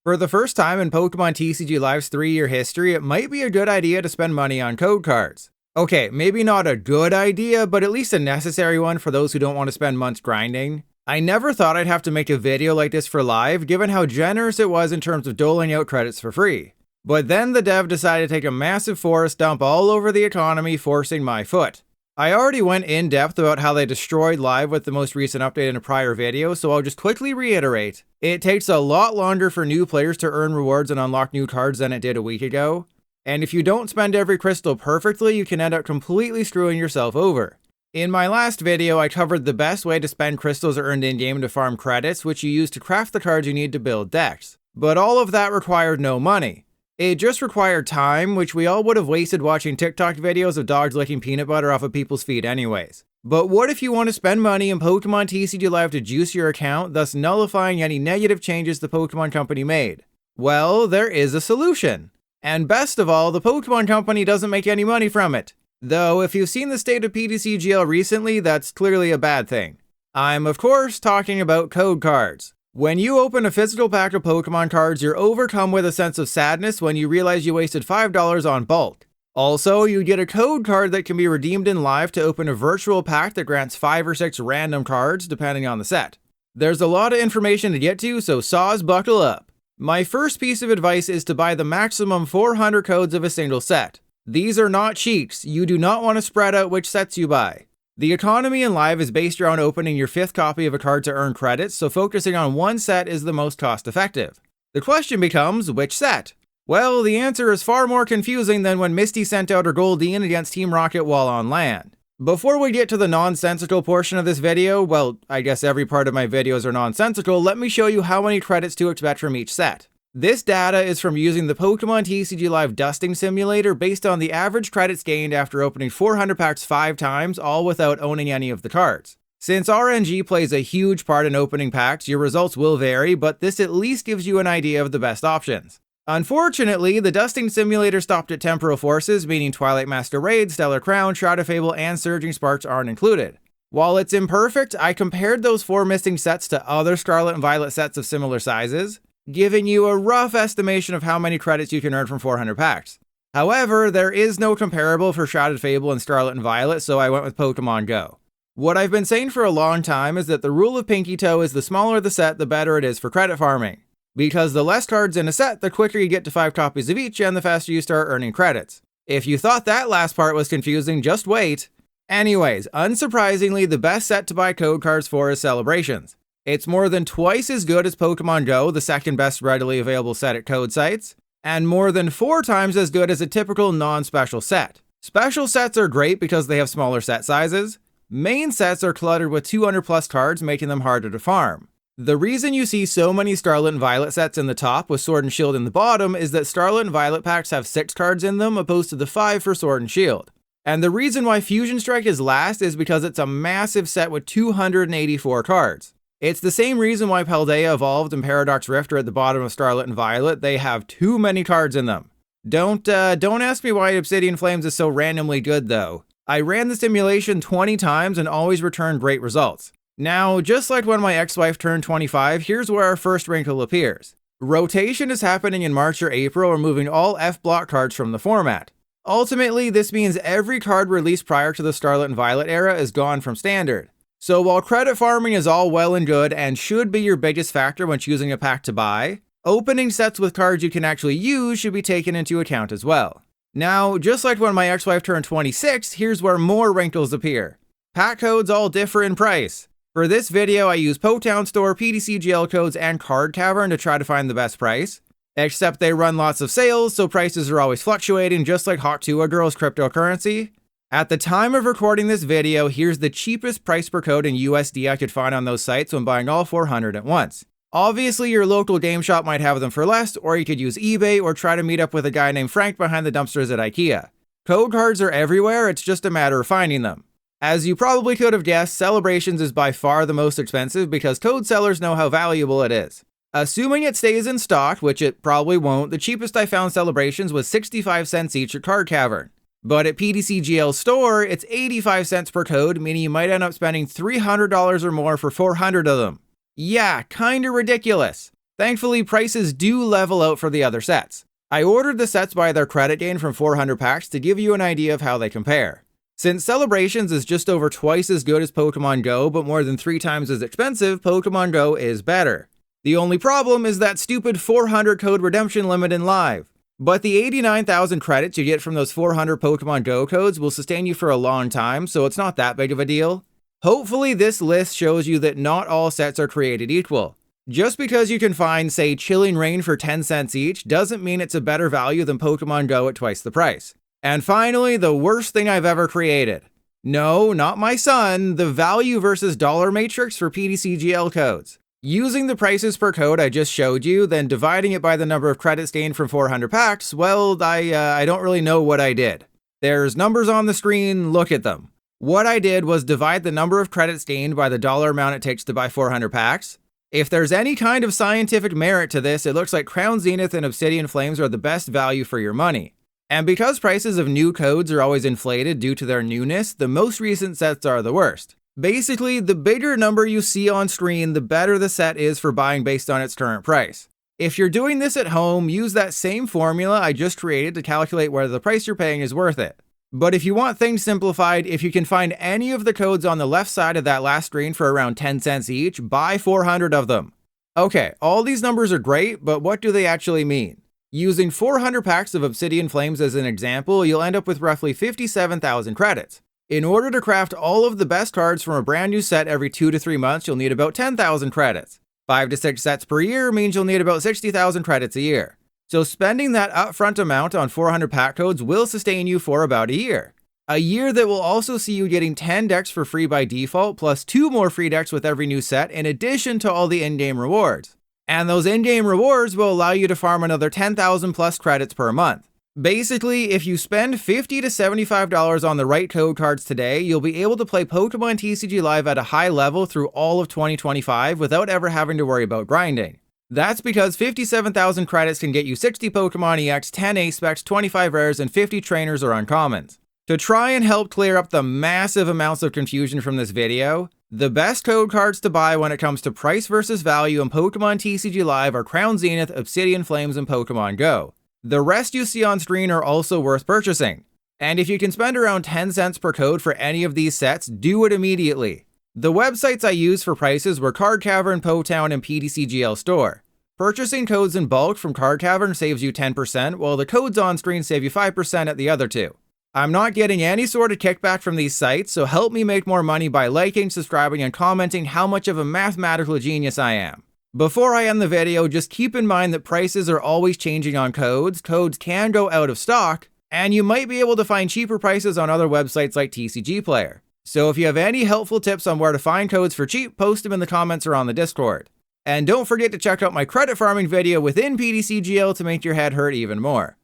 For the first time in Pokemon TCG Live's 3-year history, it might be a good idea to spend money on code cards. Okay, maybe not a good idea, but at least a necessary one for those who don't want to spend months grinding. I never thought I'd have to make a video like this for Live, given how generous it was in terms of doling out credits for free. But then the dev decided to take a massive forest dump all over the economy, forcing my foot. I already went in depth about how they destroyed Live with the most recent update in a prior video, so I'll just quickly reiterate. It takes a lot longer for new players to earn rewards and unlock new cards than it did a week ago. And if you don't spend every crystal perfectly, you can end up completely screwing yourself over. In my last video, I covered the best way to spend crystals earned in-game to farm credits, which you use to craft the cards you need to build decks. But all of that required no money. It just required time, which we all would have wasted watching TikTok videos of dogs licking peanut butter off of people's feet anyways. But what if you want to spend money in Pokemon TCG Live to juice your account, thus nullifying any negative changes the Pokemon Company made? Well, there is a solution. And best of all, the Pokemon Company doesn't make any money from it. Though, if you've seen the state of PTCGL recently, that's clearly a bad thing. I'm of course talking about code cards. When you open a physical pack of Pokemon cards, you're overcome with a sense of sadness when you realize you wasted $5 on bulk. Also, you get a code card that can be redeemed in Live to open a virtual pack that grants 5 or 6 random cards, depending on the set. There's a lot of information to get to, so saws buckle up. My first piece of advice is to buy the maximum 400 codes of a single set. These are not cheats. You do not want to spread out which sets you buy. The economy in Live is based around opening your 5th copy of a card to earn credits, so focusing on one set is the most cost effective. The question becomes, which set? Well, the answer is far more confusing than when Misty sent out her Goldeen against Team Rocket while on land. Before we get to the nonsensical portion of this video, well, I guess every part of my videos are nonsensical, let me show you how many credits to expect from each set. This data is from using the Pokemon TCG Live dusting simulator based on the average credits gained after opening 400 packs 5 times, all without owning any of the cards. Since RNG plays a huge part in opening packs, your results will vary, but this at least gives you an idea of the best options. Unfortunately, the dusting simulator stopped at Temporal Forces, meaning Twilight Masquerade, Stellar Crown, Shroud of Fable, and Surging Sparks aren't included. While it's imperfect, I compared those 4 missing sets to other Scarlet and Violet sets of similar sizes, giving you a rough estimation of how many credits you can earn from 400 packs. However, there is no comparable for Shrouded Fable and Scarlet and Violet, so I went with Pokemon Go. What I've been saying for a long time is that the rule of Pinky Toe is the smaller the set, the better it is for credit farming. Because the less cards in a set, the quicker you get to 5 copies of each and the faster you start earning credits. If you thought that last part was confusing, just wait. Anyways, unsurprisingly, the best set to buy code cards for is Celebrations. It's more than twice as good as Pokemon Go, the second best readily available set at code sites, and more than 4 times as good as a typical non-special set. Special sets are great because they have smaller set sizes. Main sets are cluttered with 200 plus cards, making them harder to farm. The reason you see so many Scarlet and Violet sets in the top with Sword and Shield in the bottom is that Scarlet and Violet packs have 6 cards in them opposed to the 5 for Sword and Shield. And the reason why Fusion Strike is last is because it's a massive set with 284 cards. It's the same reason why Paldea Evolved and Paradox Rift are at the bottom of Scarlet and Violet. They have too many cards in them. Don't ask me why Obsidian Flames is so randomly good though. I ran the simulation 20 times and always returned great results. Now, just like when my ex-wife turned 25, here's where our first wrinkle appears. Rotation is happening in March or April, removing all F-block cards from the format. Ultimately, this means every card released prior to the Scarlet and Violet era is gone from Standard. So while credit farming is all well and good and should be your biggest factor when choosing a pack to buy, opening sets with cards you can actually use should be taken into account as well. Now, just like when my ex-wife turned 26, here's where more wrinkles appear. Pack codes all differ in price. For this video, I use Potown Store, PTCGL codes, and Card Cavern to try to find the best price. Except they run lots of sales, so prices are always fluctuating, just like Hawk Tuah Girl's cryptocurrency. At the time of recording this video, here's the cheapest price per code in USD I could find on those sites when buying all 400 at once. Obviously, your local game shop might have them for less, or you could use eBay or try to meet up with a guy named Frank behind the dumpsters at IKEA. Code cards are everywhere, it's just a matter of finding them. As you probably could have guessed, Celebrations is by far the most expensive because code sellers know how valuable it is. Assuming it stays in stock, which it probably won't, the cheapest I found Celebrations was 65 cents each at Card Cavern. But at PTCGL store, it's 85 cents per code, meaning you might end up spending $300 or more for 400 of them. Yeah, kinda ridiculous. Thankfully, prices do level out for the other sets. I ordered the sets by their credit gain from 400 packs to give you an idea of how they compare. Since Celebrations is just over twice as good as Pokemon Go, but more than 3 times as expensive, Pokemon Go is better. The only problem is that stupid 400 code redemption limit in Live. But the 89,000 credits you get from those 400 Pokemon Go codes will sustain you for a long time, so it's not that big of a deal. Hopefully this list shows you that not all sets are created equal. Just because you can find, say, Chilling Reign for 10 cents each doesn't mean it's a better value than Pokemon Go at twice the price. And finally, the worst thing I've ever created. No, not my son, the value versus dollar matrix for PTCGL codes. Using the prices per code I just showed you, then dividing it by the number of credits gained from 400 packs, well, I don't really know what I did. There's numbers on the screen, look at them. What I did was divide the number of credits gained by the dollar amount it takes to buy 400 packs. If there's any kind of scientific merit to this, it looks like Crown Zenith and Obsidian Flames are the best value for your money. And because prices of new codes are always inflated due to their newness, the most recent sets are the worst. Basically, the bigger number you see on screen, the better the set is for buying based on its current price. If you're doing this at home, use that same formula I just created to calculate whether the price you're paying is worth it. But if you want things simplified, if you can find any of the codes on the left side of that last screen for around 10 cents each, buy 400 of them. Okay, all these numbers are great, but what do they actually mean? Using 400 packs of Obsidian Flames as an example, you'll end up with roughly 57,000 credits. In order to craft all of the best cards from a brand new set every 2 to 3 months, you'll need about 10,000 credits. 5 to 6 sets per year means you'll need about 60,000 credits a year. So spending that upfront amount on 400 pack codes will sustain you for about a year. A year that will also see you getting 10 decks for free by default, plus 2 more free decks with every new set, in addition to all the in-game rewards. And those in-game rewards will allow you to farm another 10,000 plus credits per month. Basically, if you spend $50 to $75 on the right code cards today, you'll be able to play Pokemon TCG Live at a high level through all of 2025 without ever having to worry about grinding. That's because 57,000 credits can get you 60 Pokemon EX, 10 Ace-Specs, 25 Rares, and 50 Trainers or Uncommons. To try and help clear up the massive amounts of confusion from this video, the best code cards to buy when it comes to price versus value in Pokemon TCG Live are Crown Zenith, Obsidian Flames, and Pokemon Go. The rest you see on screen are also worth purchasing. And if you can spend around 10 cents per code for any of these sets, do it immediately. The websites I used for prices were Card Cavern, PoTown, and PTCGL Store. Purchasing codes in bulk from Card Cavern saves you 10%, while the codes on screen save you 5% at the other two. I'm not getting any sort of kickback from these sites, so help me make more money by liking, subscribing, and commenting how much of a mathematical genius I am. Before I end the video, just keep in mind that prices are always changing on codes can go out of stock, and you might be able to find cheaper prices on other websites like TCG Player. So if you have any helpful tips on where to find codes for cheap, post them in the comments or on the Discord. And don't forget to check out my credit farming video within PTCGL to make your head hurt even more.